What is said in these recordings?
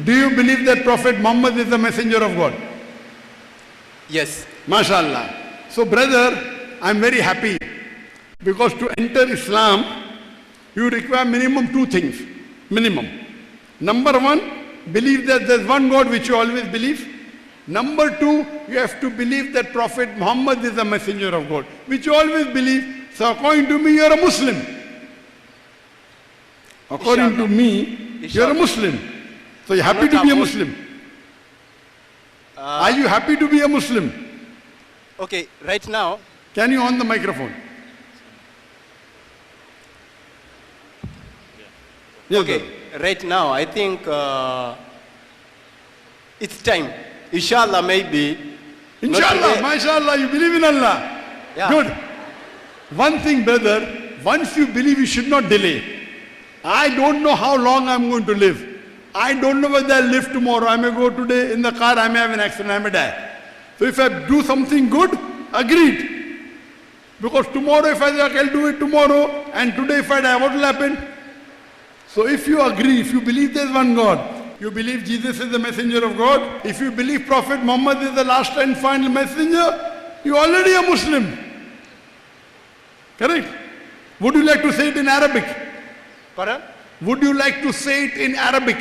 do you believe that Prophet Muhammad is the messenger of God? Yes. MashaAllah. So brother, I'm very happy because to enter Islam, you require minimum two things. Minimum. Number one, believe that there's one God which you always believe. Number two, you have to believe that Prophet Muhammad is the messenger of God, which you always believe. So according to me, you're a Muslim. According to me, you're a Muslim. So you're happy to be a Muslim. Are you happy to be a Muslim? Okay, right now. Can you on the microphone? Yes, Okay, right now I think it's time. Inshallah, maybe. Inshallah, mashallah, you believe in Allah. Yeah. Good. One thing, brother, once you believe, you should not delay. I don't know how long I'm going to live. I don't know whether I'll live tomorrow. I may go today in the car, I may have an accident, I may die. So if I do something good, agreed. Because tomorrow if I say I'll do it tomorrow, and today if I die, what will happen? So if you agree, if you believe there's one God, you believe Jesus is the messenger of God, if you believe Prophet Muhammad is the last and final messenger, you're already a Muslim. Correct? Would you like to say it in Arabic? Pardon? Would you like to say it in Arabic?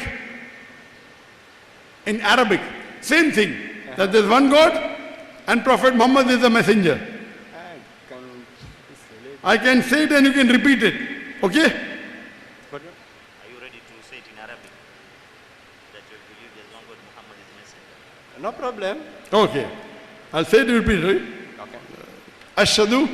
In Arabic. Same thing. That there's one God and Prophet Muhammad is the messenger. I can say it and you can repeat it. Okay? Pardon? Are you ready to say it in Arabic? That you believe there's one God, Muhammad is messenger? No problem. Okay. I'll say it and repeat it. Okay. Ashhadu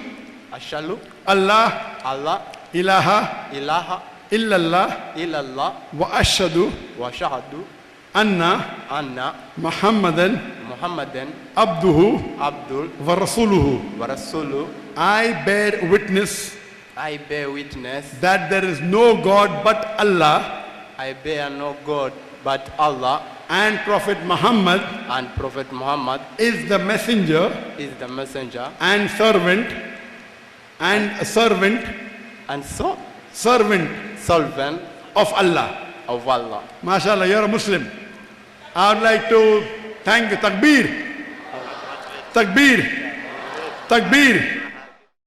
Ashalu, Allah Allah, ilaha ilaha, illallah illallah, wa ashhadu wa shahadu, anna anna, Muhammadan Muhammadan, abduhu Abdul, wa rasuluhu. wa Rasulu. I bear witness I bear witness. that there is no God but Allah I bear no God but Allah, and Prophet Muhammad and Prophet Muhammad is the messenger is the messenger and servant and servant and so servant servant of Allah. of Allah. MashaAllah, you're a Muslim. I would like to thank you. Takbir. Takbir. Takbir.